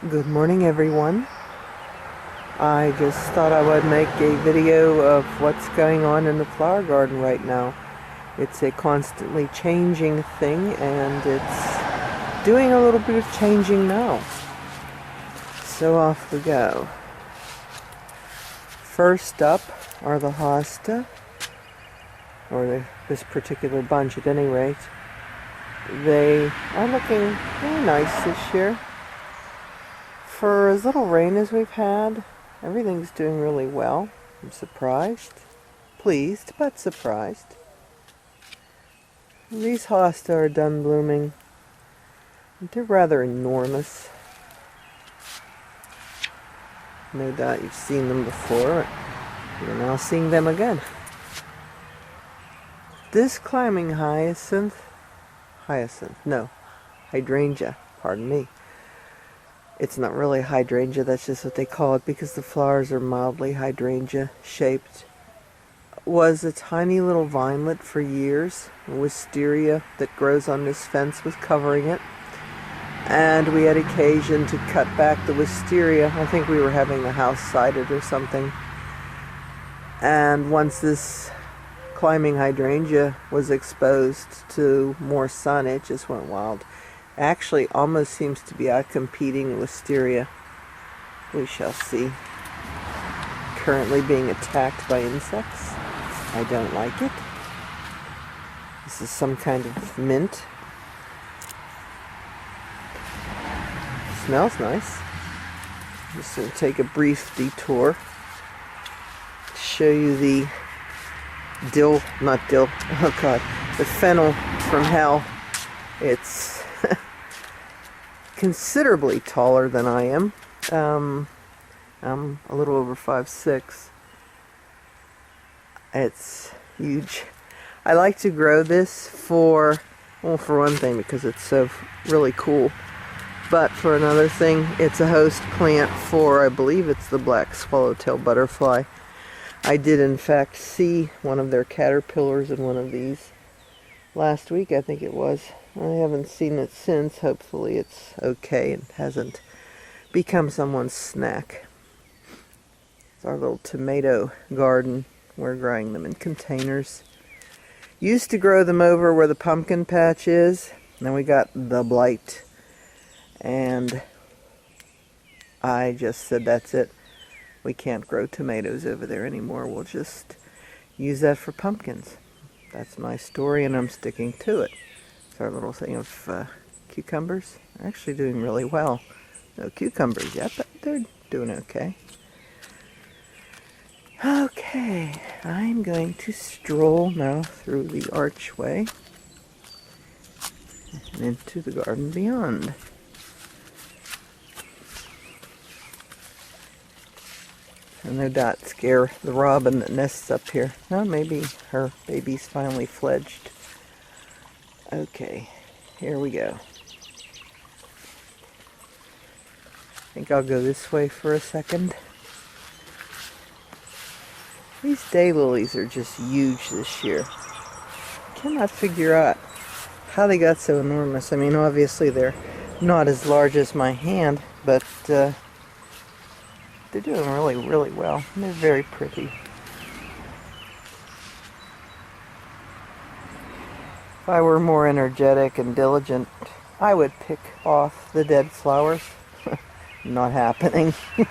Good morning, everyone. I just thought I would make a video of what's going on in the flower garden right now. It's a constantly changing thing, and it's doing a little bit of changing now. So off we go. First up are the hosta, or this particular bunch at any rate. They are looking really nice this year. For as little rain as we've had, everything's doing really well. I'm surprised. Pleased, but surprised. These hosta are done blooming. They're rather enormous. No doubt you've seen them before. You're now seeing them again. This climbing hydrangea, pardon me. It's not really hydrangea, that's just what they call it because the flowers are mildly hydrangea shaped. Was a tiny little vinelet for years. Wisteria that grows on this fence was covering it. And we had occasion to cut back the wisteria. I think we were having the house sided or something. And once this climbing hydrangea was exposed to more sun, it just went wild. Actually almost seems to be out competing wisteria. We shall see. Currently being attacked by insects. I don't like it. This is some kind of mint. Smells nice. Just going to take a brief detour to show you the the fennel from hell. It's considerably taller than I am. I'm a little over 5'6". It's huge. I like to grow this for one thing, because it's so really cool. But for another thing, it's a host plant for, I believe it's the black swallowtail butterfly. I did in fact see one of their caterpillars in one of these last week, I think it was. I haven't seen it since. Hopefully it's okay and hasn't become someone's snack. It's our little tomato garden. We're growing them in containers. Used to grow them over where the pumpkin patch is. Then we got the blight. And I just said, that's it. We can't grow tomatoes over there anymore. We'll just use that for pumpkins. That's my story, and I'm sticking to it. It's our little thing of cucumbers. They're actually doing really well. No cucumbers yet, but they're doing okay. Okay, I'm going to stroll now through the archway and into the garden beyond. And no doubt scare the robin that nests up here. No, maybe her baby's finally fledged. Okay, here we go. I think I'll go this way for a second. These daylilies are just huge this year. Cannot figure out how they got so enormous. I mean, obviously they're not as large as my hand, but they're doing really, really well. And they're very pretty. If I were more energetic and diligent, I would pick off the dead flowers. Not happening. Let's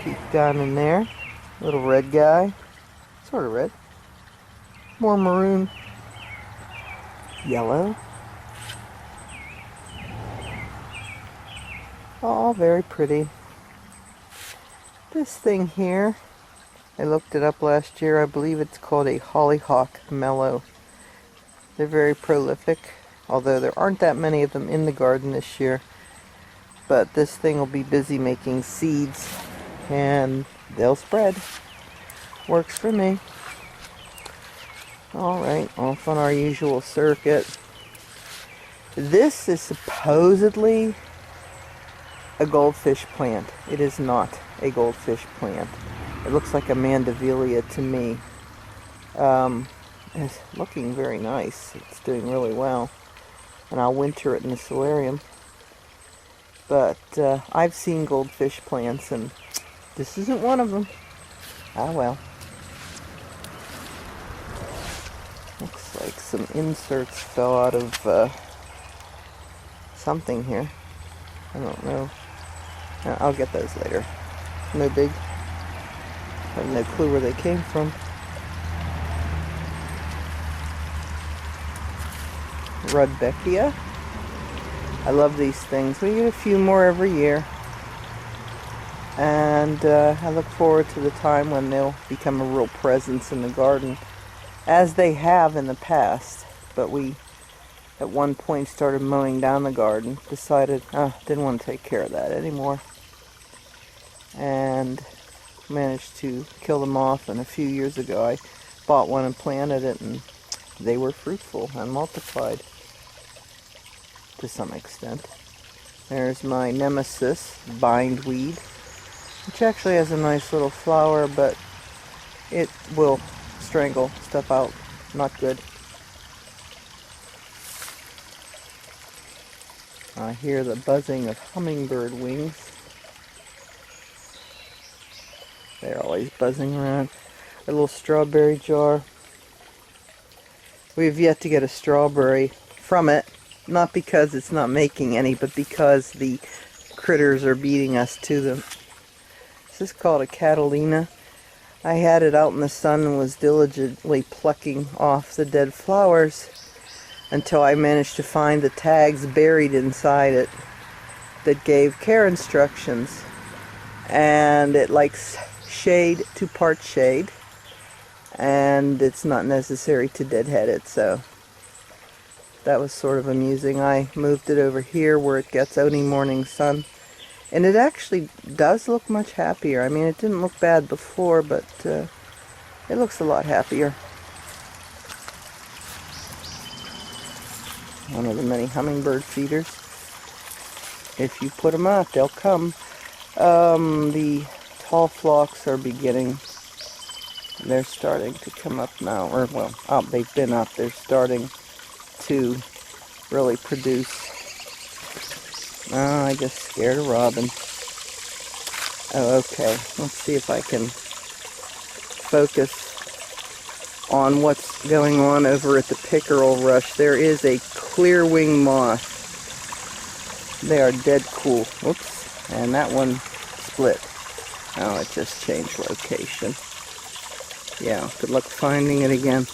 peek down in there. Little red guy. Sort of red. More maroon. Yellow. All very pretty. This thing here, I looked it up last year. I believe it's called a hollyhock mellow. They're very prolific, although there aren't that many of them in the garden this year. But this thing will be busy making seeds, and they'll spread. Works for me. Alright, off on our usual circuit. This is supposedly a goldfish plant. It is not a goldfish plant. It looks like a mandevillia to me. It's looking very nice. It's doing really well. and I'll winter it in the solarium. But I've seen goldfish plants, and this isn't one of them. Ah well. Looks like some inserts fell out of something here. I don't know. I'll get those later. No big. I have no clue where they came from. Rudbeckia. I love these things. We get a few more every year. And I look forward to the time when they'll become a real presence in the garden, as they have in the past. But we, at one point, started mowing down the garden, decided, didn't want to take care of that anymore, and managed to kill them off. And a few years ago I bought one and planted it, and they were fruitful and multiplied to some extent. There's my nemesis, bindweed, which actually has a nice little flower, but it will strangle stuff out. Not good. I hear the buzzing of hummingbird wings. They're always buzzing around. A little strawberry jar. We've yet to get a strawberry from it, not because it's not making any, but because the critters are beating us to them. This is called a Catalina. I had it out in the sun and was diligently plucking off the dead flowers until I managed to find the tags buried inside it that gave care instructions. And it likes shade to part shade, and it's not necessary to deadhead it, so that was sort of amusing. I moved it over here where it gets only morning sun, and it actually does look much happier. I mean, it didn't look bad before, but it looks a lot happier. One of the many hummingbird feeders. If you put them out, they'll come. The tall phlox are beginning. They're starting to come up now, or well, they've been up. They're starting to really produce. Oh, I just scared a robin. Oh, okay. Let's see if I can focus on what's going on over at the pickerel rush. There is a clear-wing moth. They are dead cool. Whoops. And that one split. Oh, it just changed location. Yeah, good luck finding it again.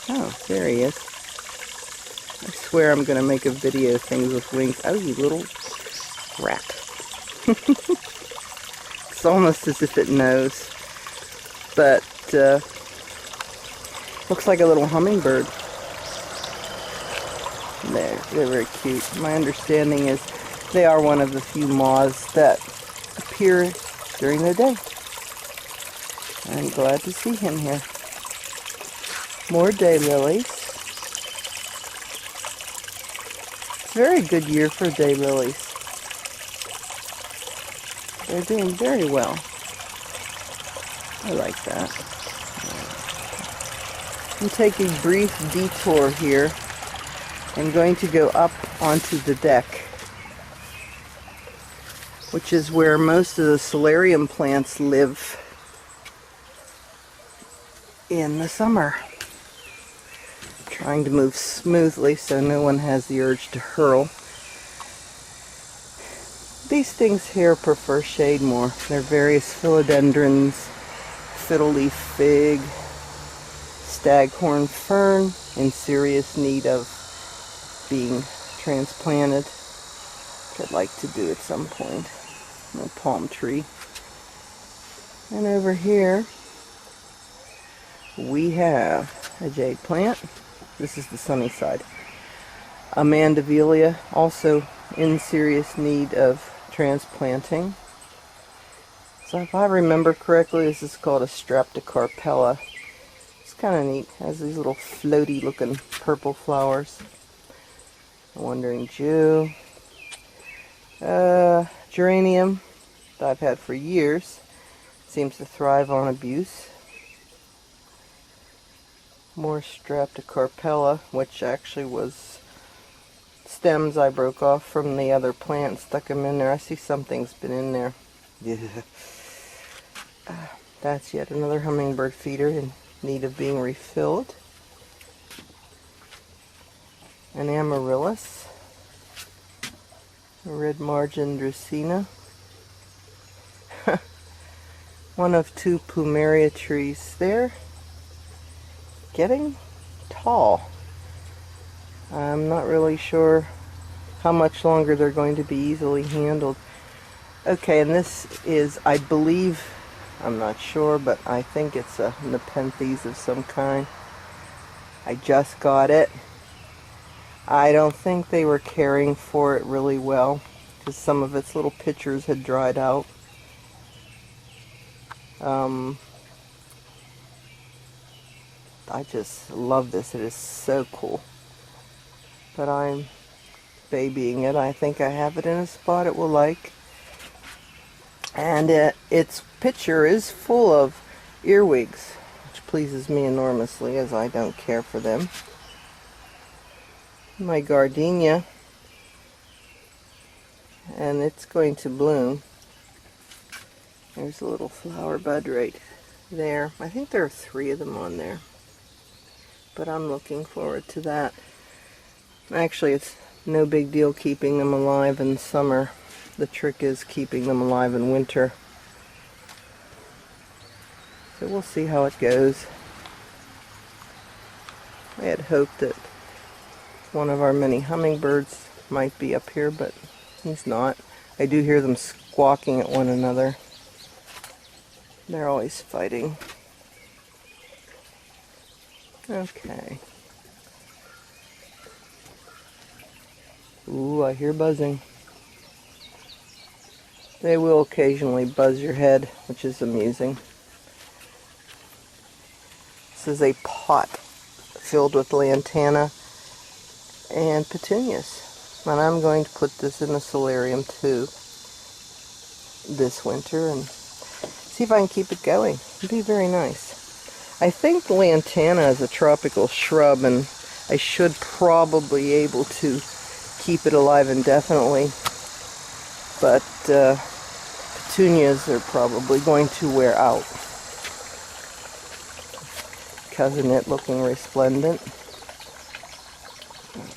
Oh, there he is. I swear I'm going to make a video of things with wings. Oh, you little rat. It's almost as if it knows. But, looks like a little hummingbird. They're very cute. My understanding is they are one of the few moths that appear during the day. I'm glad to see him here. More daylilies. It's a very good year for daylilies. They're doing very well. I like that. I'm taking a brief detour here. I'm going to go up onto the deck, which is where most of the solarium plants live in the summer. Trying to move smoothly so no one has the urge to hurl. These things here prefer shade more. They're various philodendrons, fiddle-leaf fig, staghorn fern, in serious need of being transplanted, which I'd like to do at some point. A palm tree. And over here we have a jade plant. This is the sunny side. A mandevillia, also in serious need of transplanting. So if I remember correctly, this is called a streptocarpella. It's kind of neat. It has these little floaty looking purple flowers. A wandering Jew. Geranium that I've had for years. Seems to thrive on abuse. More streptocarpella, which actually was stems I broke off from the other plant, stuck them in there. I see something's been in there. Yeah. That's yet another hummingbird feeder in need of being refilled. An amaryllis, a red margin dracaena, one of 2 plumeria trees there, getting tall. I'm not really sure how much longer they're going to be easily handled. Okay, and this is, I believe, I'm not sure, but I think it's a nepenthes of some kind. I just got it. I don't think they were caring for it really well because some of its little pitchers had dried out. I just love this. It is so cool. But I'm babying it. I think I have it in a spot it will like. And its pitcher is full of earwigs, which pleases me enormously as I don't care for them. My gardenia, and it's going to bloom. There's a little flower bud right there. I think there are 3 of them on there, but I'm looking forward to that. Actually, it's no big deal keeping them alive in summer. The trick is keeping them alive in winter. So we'll see how it goes. I had hoped that one of our many hummingbirds might be up here, but he's not. I do hear them squawking at one another. They're always fighting. Okay. Ooh, I hear buzzing. They will occasionally buzz your head, which is amusing. This is a pot filled with lantana and petunias. And I'm going to put this in the solarium too this winter and see if I can keep it going. It'd be very nice. I think lantana is a tropical shrub and I should probably be able to keep it alive indefinitely. But petunias are probably going to wear out. Cousin it looking resplendent.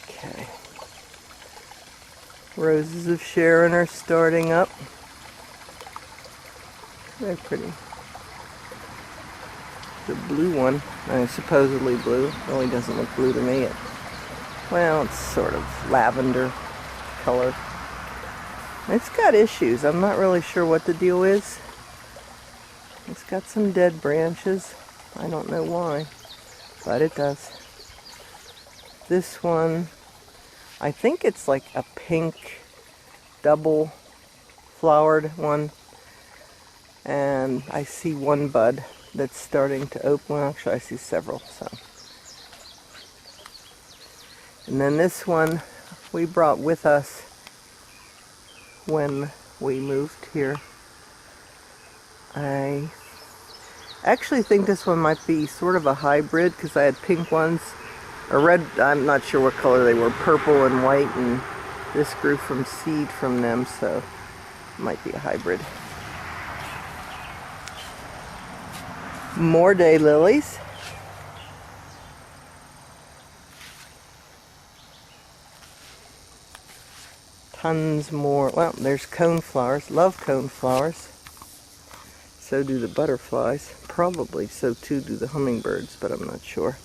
Okay. Roses of Sharon are starting up. They're pretty. The blue one, supposedly blue, really doesn't look blue to me. Well, it's sort of lavender color. It's got issues. I'm not really sure what the deal is. It's got some dead branches. I don't know why, but it does. This one, I think it's like a pink double flowered one. And I see one bud that's starting to open. Well, actually I see several. So, and then this one we brought with us when we moved here. I actually think this one might be sort of a hybrid because I had pink ones, or red, I'm not sure what color they were, purple and white, and this grew from seed from them, so it might be a hybrid. More daylilies. Tons more. Well, there's coneflowers. Love coneflowers. So do the butterflies. Probably so too do the hummingbirds, but I'm not sure.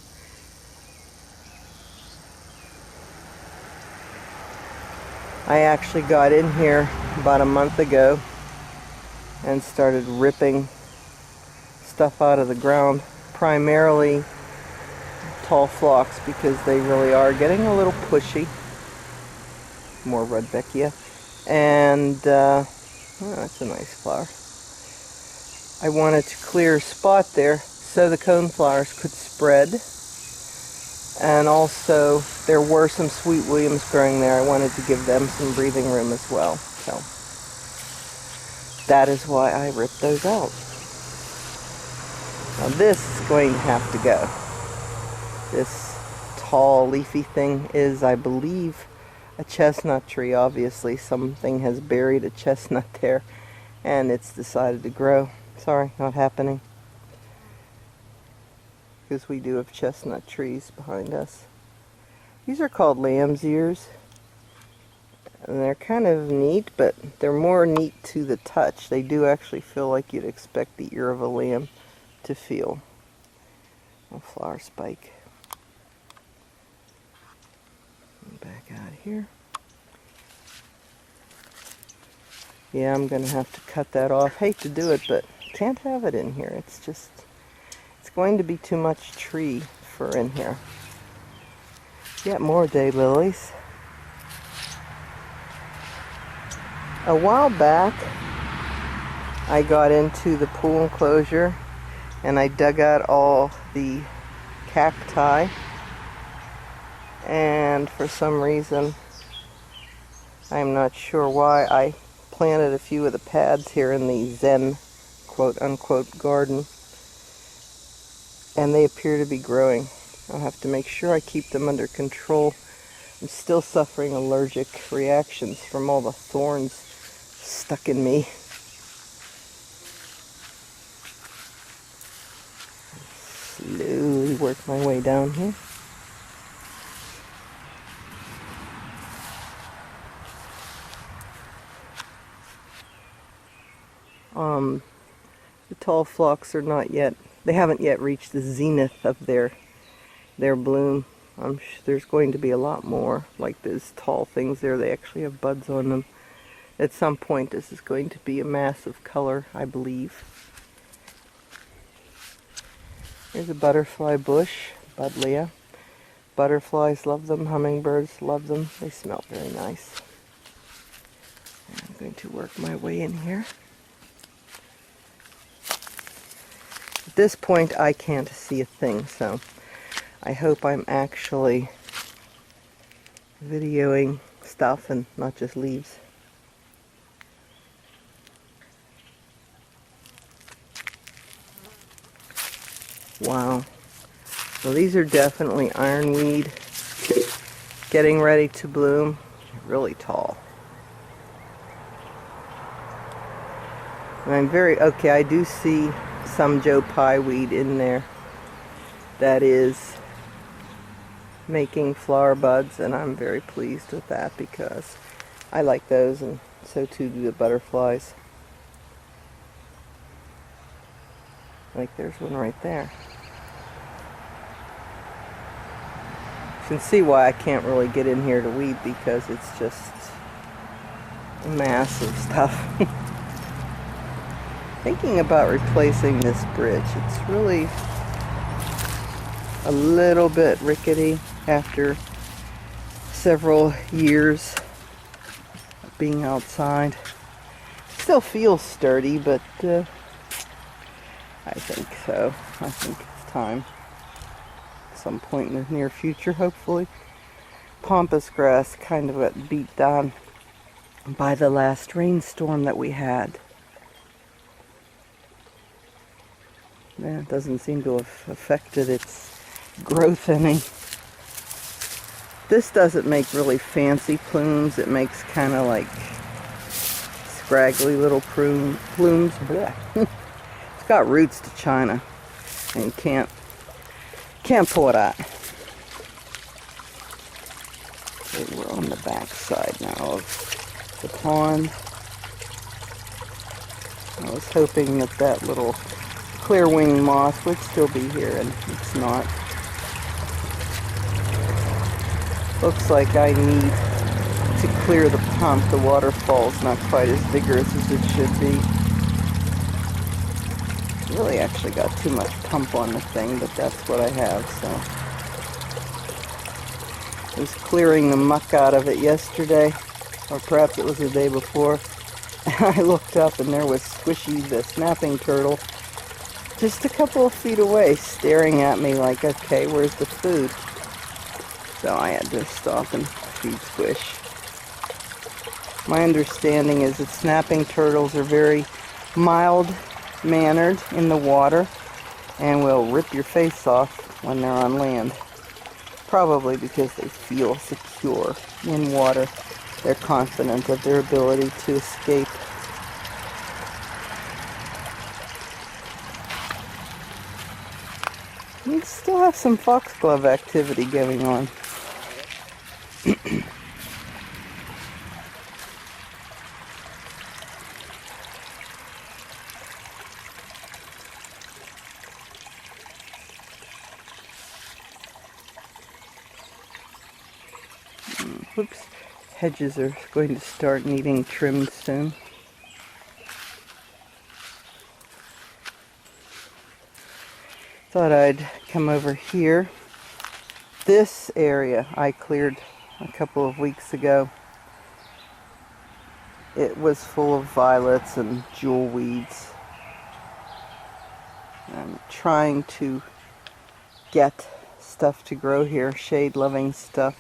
I actually got in here about a month ago and started ripping stuff out of the ground, primarily tall phlox, because they really are getting a little pushy. More Rudbeckia. And, oh, that's a nice flower. I wanted to clear a spot there so the coneflowers could spread. And also, there were some sweet williams growing there. I wanted to give them some breathing room as well. So, that is why I ripped those out. Now this is going to have to go. This tall leafy thing is, I believe, a chestnut tree. Obviously something has buried a chestnut there and it's decided to grow. Sorry, not happening. Because we do have chestnut trees behind us. These are called lamb's ears. And they're kind of neat, but they're more neat to the touch. They do actually feel like you'd expect the ear of a lamb to feel. A flower spike. Back out here. Yeah, I'm going to have to cut that off. Hate to do it, but can't have it in here. It's going to be too much tree for in here. Yet more daylilies. A while back, I got into the pool enclosure and I dug out all the cacti, and for some reason, I'm not sure why, I planted a few of the pads here in the Zen quote-unquote garden, and they appear to be growing. I'll have to make sure I keep them under control. I'm still suffering allergic reactions from all the thorns stuck in me. Slowly work my way down here. The tall phlox are not yet, they haven't yet reached the zenith of their bloom. I'm sure there's going to be a lot more like those tall things there. They actually have buds on them. At some point this is going to be a mass of color, I believe. Here's a butterfly bush, Buddleia. Butterflies love them, hummingbirds love them. They smell very nice. And I'm going to work my way in here. At this point I can't see a thing, so I hope I'm actually videoing stuff and not just leaves. Wow. Well, these are definitely ironweed, getting ready to bloom. Really tall. And I'm okay, I do see some Joe Pye weed in there that is making flower buds, and I'm very pleased with that because I like those, and so too do the butterflies. Like there's one right there. You can see why I can't really get in here to weed, because it's just massive stuff. Thinking about replacing this bridge. It's really a little bit rickety after several years of being outside. Still feels sturdy, but I think so. I think it's time. Some point in the near future, hopefully. Pampas grass kind of got beat down by the last rainstorm that we had. Yeah, it doesn't seem to have affected its growth any. This doesn't make really fancy plumes. It makes kind of like scraggly little plumes. Blech. It's got roots to China, and you can't pull it out. Okay, we're on the back side now of the pond. I was hoping that that little clear wing moth would still be here, and it's not. Looks like I need to clear the pump. The waterfall's not quite as vigorous as it should be. Really actually got too much pump on the thing, but that's what I have, so. I was clearing the muck out of it yesterday, or perhaps it was the day before. And I looked up and there was Squishy, the snapping turtle, just a couple of feet away, staring at me like, okay, where's the food? So I had to stop and feed Squish. My understanding is that snapping turtles are very mild-mannered in the water and will rip your face off when they're on land. Probably because they feel secure in water. They're confident of their ability to escape. We still have some foxglove activity going on. Whoops, hedges are going to start needing trimmed soon. Thought I'd come over here. This area I cleared a couple of weeks ago. It was full of violets and jewel weeds. I'm trying to get stuff to grow here, shade-loving stuff.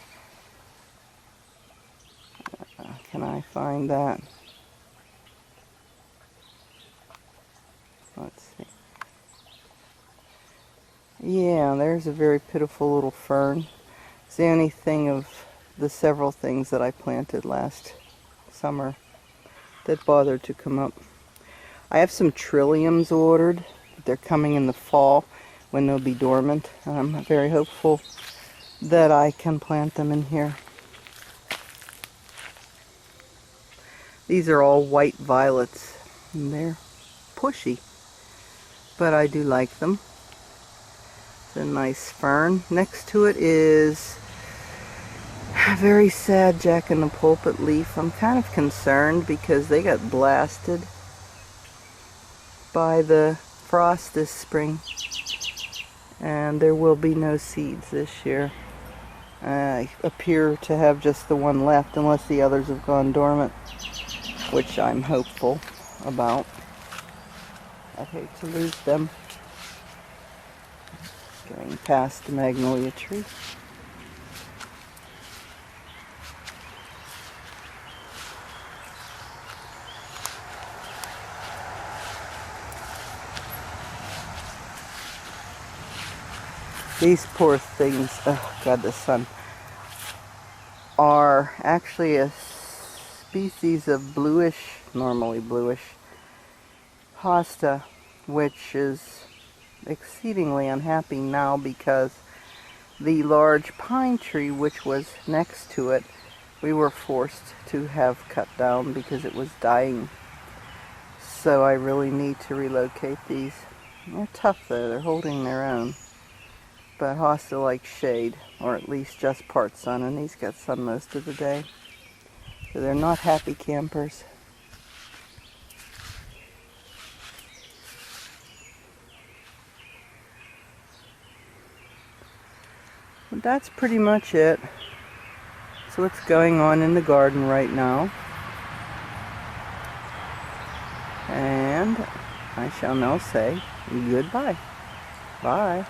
Can I find that? Let's see. Yeah, there's a very pitiful little fern. It's the only thing of the several things that I planted last summer that bothered to come up. I have some trilliums ordered. They're coming in the fall when they'll be dormant. I'm very hopeful that I can plant them in here. These are all white violets, and they're pushy, but I do like them. It's a nice fern. Next to it is a very sad jack-in-the-pulpit leaf. I'm kind of concerned because they got blasted by the frost this spring, and there will be no seeds this year. I appear to have just the one left unless the others have gone dormant, which I'm hopeful about. I'd hate to lose them. Going past the magnolia tree. These poor things, oh God, the sun, are actually a species of bluish, normally bluish, hosta, which is exceedingly unhappy now because the large pine tree which was next to it, we were forced to have cut down because it was dying. So I really need to relocate these. They're tough though, they're holding their own. But hosta like shade, or at least just part sun, and these got sun most of the day. So they're not happy campers. But that's pretty much it. So what's going on in the garden right now. And I shall now say goodbye. Bye.